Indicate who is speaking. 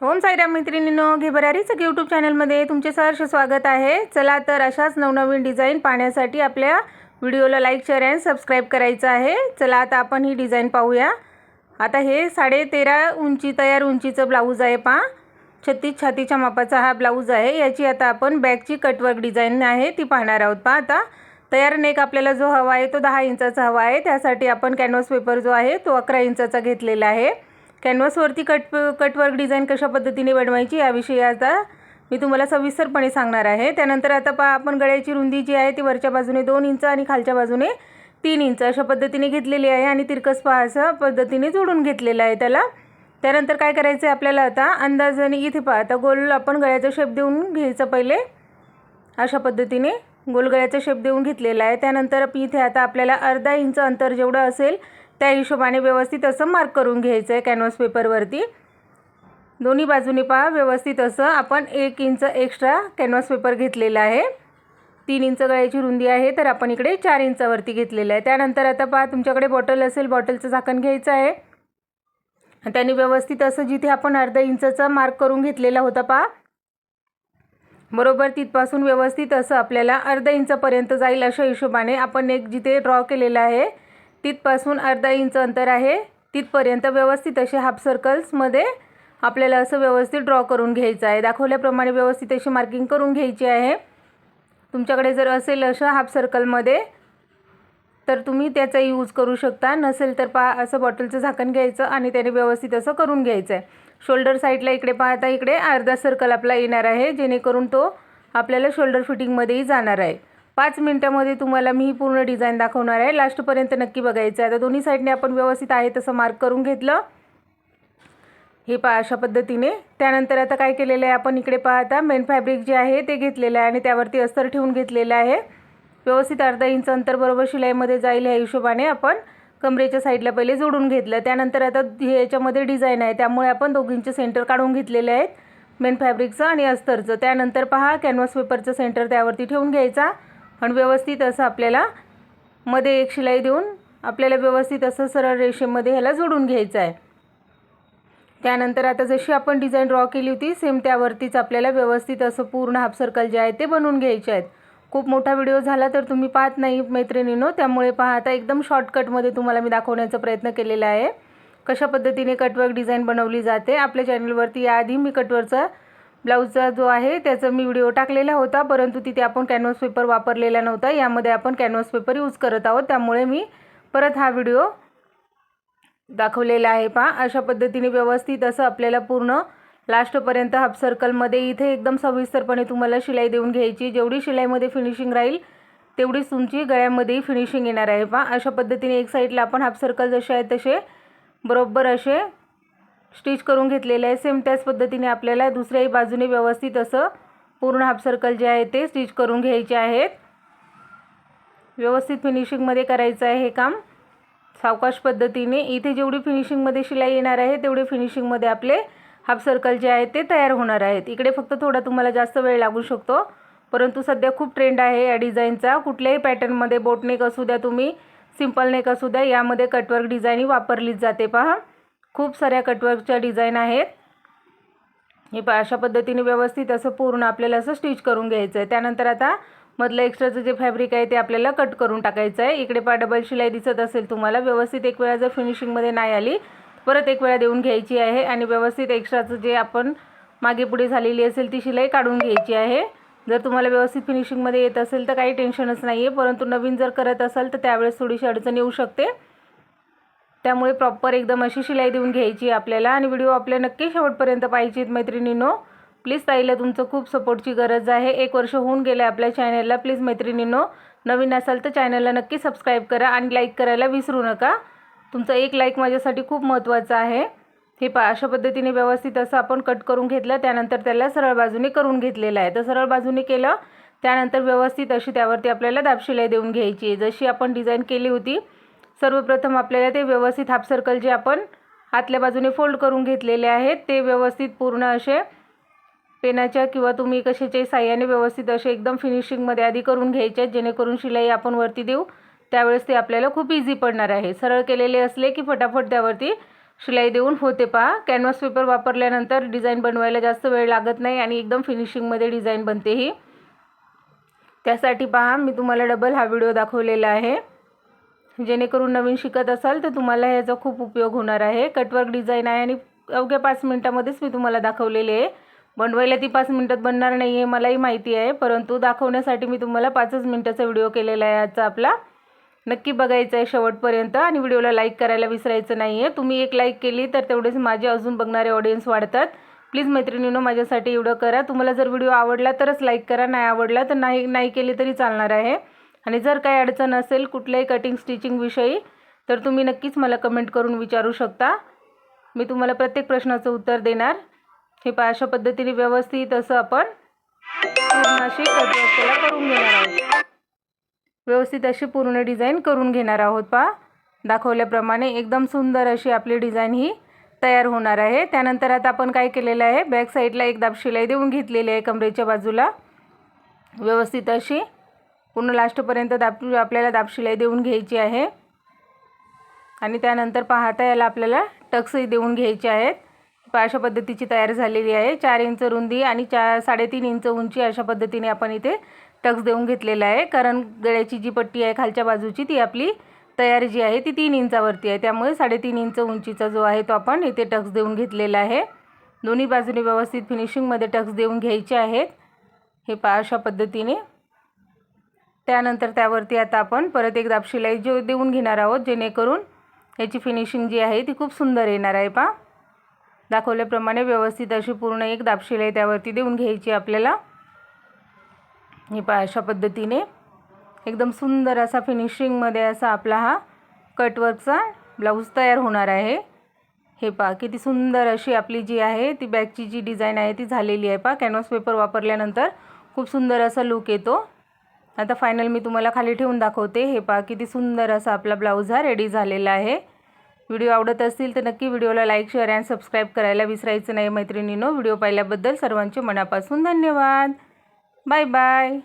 Speaker 1: ओम साईराम मैत्रिणींनो, घे भरारीचं यूट्यूब चॅनलमध्ये तुमचे सहर्ष स्वागत आहे। चला तर अशाच नवनवीन डिझाईन पाहण्यासाठी आपल्या व्हिडिओला लाईक शेअर आणि सबस्क्राईब करायचं आहे। चला आता आपण ही डिझाईन पाहूया। आता हे 13.5 उंची तयार उंचीचं ब्लाऊज आहे पहा। 36 छातीच्या मापाचा हा ब्लाऊज आहे। याची आता आपण बॅकची कटवर्क डिझाईन आहे ती पाहणार आहोत। पहा आता तयार नेक आपल्याला जो हवा आहे तो 10 इंचाचा हवा आहे। त्यासाठी आपण कॅनव्हास पेपर जो आहे तो 11 इंचाचा घेतलेला आहे। कॅनव्हासवरती कटवर्क डिझाईन कशा पद्धतीने बनवायची याविषयी आता मी तुम्हाला सविस्तरपणे सांगणार आहे। त्यानंतर आता पहा आपण गळ्याची रुंदी जी आहे ती वरच्या बाजूने 2 इंच आणि खालच्या बाजूने 3 इंच अशा पद्धतीने घेतलेली आहे आणि तिरकस पहा अशा पद्धतीने जोडून घेतलेला आहे त्याला। त्यानंतर काय करायचं आहे आपल्याला आता अंदाजाने इथे पहा आता गोल आपण गळ्याचा शेप देऊन घ्यायचा पहिले अशा पद्धतीने गोल गळ्याचा शेप देऊन घेतलेला आहे। त्यानंतर इथे आता आपल्याला अर्धा इंच अंतर जेवढं असेल त्या हिशोबाने व्यवस्थित असं मार्क करून घ्यायचं आहे कॅनव्हास पेपरवरती। दोन्ही बाजूने पहा व्यवस्थित असं आपण 1 इंच एक्स्ट्रा कॅनव्हास पेपर घेतलेला आहे। 3 इंच गळ्याची रुंदी आहे तर आपण इकडे 4 इंचावरती घेतलेला आहे। त्यानंतर आता पहा तुमच्याकडे बॉटल असेल बॉटलचं झाकण घ्यायचं आहे। त्याने व्यवस्थित असं जिथे आपण अर्धा इंचचा मार्क करून घेतलेला होता पहा बरोबर तिथपासून व्यवस्थित असं आपल्याला अर्धा इंचापर्यंत जाईल अशा हिशोबाने आपण एक जिथे ड्रॉ केलेला आहे तिथपासून अर्धा इंच अंतर आहे तिथपर्यंत व्यवस्थित असे हाफ सर्कल्समध्ये आपल्याला असं व्यवस्थित ड्रॉ करून घ्यायचं आहे। दाखवल्याप्रमाणे व्यवस्थित अशी मार्किंग करून घ्यायची आहे। तुमच्याकडे जर असेल अशा हाफ सर्कलमध्ये तर तुम्ही त्याचा यूज करू शकता, नसेल तर पहा असं बॉटलचं झाकण घ्यायचं आणि त्याने व्यवस्थित असं करून घ्यायचं आहे। शोल्डर साईडला इकडे पाहता इकडे अर्धा सर्कल आपला येणार आहे जेणेकरून तो आपल्याला शोल्डर फिटिंगमध्येही जाणार आहे। 5 मिनिटांमध्ये तुम्हाला मी ही पूर्ण डिझाईन दाखवणार आहे, लास्टपर्यंत नक्की बघायचं आहे। आता दोन्ही साईडने आपण व्यवस्थित आहे तसं मार्क करून घेतलं हे पहा अशा पद्धतीने। त्यानंतर आता काय केलेलं आहे आपण इकडे पाहता मेन फॅब्रिक जे आहे ते घेतलेलं आहे आणि त्यावरती अस्तर ठेवून घेतलेलं आहे। व्यवस्थित अर्धा इंच अंतर बरोबर शिलाईमध्ये जाईल या हिशोबाने आपण कमरेच्या साईडला पहिले जोडून घेतलं। त्यानंतर आता याच्यामध्ये डिझाईन आहे त्यामुळे आपण दोघींचे सेंटर काढून घेतलेले आहेत मेन फॅब्रिकचं आणि अस्तरचं। त्यानंतर पहा कॅनव्हास पेपरचं सेंटर त्यावरती ठेवून घ्यायचा आणि व्यवस्थित असं आपल्याला मध्ये एक शिलाई देऊन आपल्याला व्यवस्थित असं सरळ रेषेमध्ये ह्याला जोडून घ्यायचं आहे। त्यानंतर आता जशी आपण डिझाईन ड्रॉ केली होती सेम त्यावरतीच आपल्याला व्यवस्थित असं पूर्ण हाफ सर्कल जे आहे ते बनवून घ्यायचे आहेत। खूप मोठा व्हिडिओ झाला तर तुम्ही पाहत नाही मैत्रिणींनो, त्यामुळे पहा आता एकदम शॉर्टकटमध्ये तुम्हाला मी दाखवण्याचा प्रयत्न केलेला आहे कशा पद्धतीने कटवर्क डिझाईन बनवली जाते। आपल्या चॅनलवरती याआधी मी कटवर्कचा ब्लाऊजचा जो आहे त्याचा मी व्हिडिओ टाकलेला होता, परंतु तिथे आपण कॅनव्हास पेपर वापरलेला नव्हता। यामध्ये आपण कॅनव्हास पेपर यूज करत आहोत त्यामुळे मी परत हा व्हिडिओ दाखवलेला आहे। पहा अशा पद्धतीने व्यवस्थित असं आपल्याला पूर्ण लास्टपर्यंत हाफ सर्कलमध्ये इथे एकदम सविस्तरपणे तुम्हाला शिलाई देऊन घ्यायची। जेवढी शिलाईमध्ये फिनिशिंग राहील तेवढीच तुमची गळ्यामध्येही फिनिशिंग येणार आहे। पहा अशा पद्धतीने एक साईडला आपण हाफ सर्कल जसे आहेत तसे बरोबर असे स्टिच करून घेतलेले आहे। सेम त्याच पद्धतीने आपल्याला दुसऱ्याही बाजूने व्यवस्थित असं पूर्ण हाफ सर्कल जे आहे ते स्टिच करून घ्यायचे आहेत। व्यवस्थित फिनिशिंगमध्ये करायचं आहे हे काम सावकाश पद्धतीने। इथे जेवढी फिनिशिंगमध्ये शिलाई येणार आहे तेवढे फिनिशिंगमध्ये आपले हाफ सर्कल जे आहेत ते तयार होणार आहेत। इकडे फक्त थोडा तुम्हाला जास्त वेळ लागू शकतो, परंतु सध्या खूप ट्रेंड आहे या डिझाईनचा। कुठल्याही पॅटर्नमध्ये बोट नेक असू द्या तुम्ही सिंपल नेक असू द्या यामध्ये कटवर्क डिझाईन वापरलीच जाते। पहा खूप साऱ्या कटवर्कच्या डिझाईन आहेत। हे पहा अशा पद्धतीने व्यवस्थित असं पूर्ण आपल्याला असं स्टिच करून घ्यायचं आहे। त्यानंतर आता मधलं एक्स्ट्राचं जे फॅब्रिक आहे ते आपल्याला कट करून टाकायचं आहे। इकडे पहा डबल शिलाई दिसत असेल तुम्हाला, व्यवस्थित एक वेळा जर फिनिशिंगमध्ये नाही आली परत एक वेळा देऊन घ्यायची आहे आणि व्यवस्थित एक्स्ट्राचं जे आपण मागे पुढे झालेली असेल ती शिलाई काढून घ्यायची आहे। जर तुम्हाला व्यवस्थित फिनिशिंगमध्ये येत असेल तर काही टेन्शनच नाही आहे, परंतु नवीन जर करत असाल तर त्यावेळेस थोडीशी अडचण येऊ शकते। त्यामुळे प्रॉपर एकदम अशी शिलाई देऊन घ्यायची आपल्याला। आणि व्हिडिओ आपल्या नक्की शेवटपर्यंत पाहिजेत मैत्रिणींनो। प्लीज ताईला तुमचं खूप सपोर्टची गरज आहे। 1 वर्ष होऊन गेलं आहे आपल्या चॅनलला। प्लीज मैत्रिणींनो नवीन असाल तर चॅनलला नक्की सबस्क्राईब करा आणि लाईक करायला विसरू नका। तुमचा एक लाईक माझ्यासाठी खूप महत्त्वाचा आहे। हे पहा अशा पद्धतीने व्यवस्थित असं आपण कट करून घेतलं। त्यानंतर त्याला सरळ बाजूने करून घेतलेलं आहे। तर सरळ बाजूने केलं त्यानंतर व्यवस्थित अशी त्यावरती आपल्याला दाब शिलाई देऊन घ्यायची आहे जशी आपण डिझाईन केली होती। सर्वप्रथम आपल्याला ते व्यवस्थित हाफ सर्कल जे आपण आतल्या बाजूने फोल्ड करून घेतलेले आहेत ते व्यवस्थित पूर्ण असे पेनाच्या किंवा तुम्ही कशाच्याही साह्याने व्यवस्थित असे एकदम फिनिशिंगमध्ये आधी करून घ्यायचे आहेत, जेणेकरून शिलाई आपण वरती देऊ त्यावेळेस ते आपल्याला खूप इझी पडणार आहे। सरळ केलेले असले की फटाफट त्यावरती शिलाई देऊन होते पहा. कॅनव्हास पेपर वापरल्यानंतर डिझाईन बनवायला जास्त वेळ लागत नाही आणि एकदम फिनिशिंगमध्ये डिझाईन बनते ही. त्यासाठी पहा मी तुम्हाला डबल हा व्हिडिओ दाखवलेला आहे, जेणेकरून नवीन शिकत असाल तर तुम्हाला ह्याचा खूप उपयोग होणार आहे. कटवर्क डिझाईन आहे आणि अवघ्या 5 मिनिटामध्येच मी तुम्हाला दाखवलेले आहे. बनवायला ती 5 मिनिटात बनणार नाही आहे मलाही माहिती आहे, परंतु दाखवण्यासाठी मी तुम्हाला 5च मिनिटाचा व्हिडिओ केलेला आहे आजचा आपला. नक्की बघायचं आहे शेवटपर्यंत आणि व्हिडिओला लाईक करायला विसरायचं नाही आहे. तुम्ही एक लाईक केली तर तेवढेच माझे अजून बघणारे ऑडियन्स वाढतात. प्लीज मैत्रिणींनो माझ्यासाठी एवढं करा. तुम्हाला जर व्हिडिओ आवडला तरच लाईक करा, नाही आवडला तर नाही केली तरी चालणार आहे. आणि जर काही अडचण असेल कुठल्याही कटिंग स्टिचिंग विषयी तर तुम्ही नक्कीच मला कमेंट करून विचारू शकता. मी तुम्हाला प्रत्येक प्रश्नाचं उत्तर देणार. हे पहा अशा पद्धतीने व्यवस्थित असं आपण पूर्ण अशी कटवर्क करून घेणार आहोत. व्यवस्थित अशी पूर्ण डिझाईन करून घेणार आहोत पहा. दाखवल्याप्रमाणे एकदम सुंदर अशी आपली डिझाईन ही तयार होणार आहे. त्यानंतर आता आपण काय केलेलं आहे, बॅक साईडला एक दाब शिलाई देऊन घेतलेली आहे कमरेच्या बाजूला. व्यवस्थित अशी पूर्ण लास्टपर्यंत आपल्याला दाब शिलाई देऊन घ्यायची आहे. आणि त्यानंतर पाहता याला आपल्याला टक्सही देऊन घ्यायचे आहेत. अशा पद्धतीची तयार झालेली आहे. 4 इंच रुंदी आणि 3.5 इंच उंची अशा पद्धतीने आपण इथे टक्स देऊन घेतलेला आहे. कारण गळ्याची जी पट्टी आहे खालच्या बाजूची ती आपली तयार जी आहे ती 3 इंचावरती आहे, त्यामुळे 3.5 इंच उंचीचा जो आहे तो आपण इथे टक्स देऊन घेतलेला आहे. दोन्ही बाजूने व्यवस्थित फिनिशिंगमध्ये टक्स देऊन घ्यायचे आहेत. हे पहा अशा पद्धतीने. त्यानंतर त्यावरती आता आपण परत एक दाब शिलाई जो देऊन घेणार आहोत, जेणेकरून याची फिनिशिंग जी आहे ती खूप सुंदर येणार आहे पहा. दाखवल्याप्रमाणे व्यवस्थित अशी पूर्ण एक दाब शिलाई त्यावरती देऊन घ्यायची आपल्याला. हे पहा अशा पद्धतीने एकदम सुंदर असा फिनिशिंगमध्ये असा आपला हा कटवर्कचा ब्लाऊज तयार होणार आहे. हे पहा किती सुंदर अशी आपली जी आहे ती बॅकची जी डिझाईन आहे ती झालेली आहे पहा. कॅनव्हास पेपर वापरल्यानंतर खूप सुंदर असा लुक येतो. आता फायनल मी तुम्हाला खाली ठेवून दाखवते. हे पहा किती सुंदर असा आपला ब्लाऊज हा रेडी झालेला आहे. व्हिडिओ आवडत असतील तर नक्की व्हिडिओला लाईक शेअर आणि सबस्क्राईब करायला विसरायचं नाही मैत्रिणींनो. व्हिडिओ पाहिल्याबद्दल सर्वांचे मनापासून धन्यवाद. Bye bye.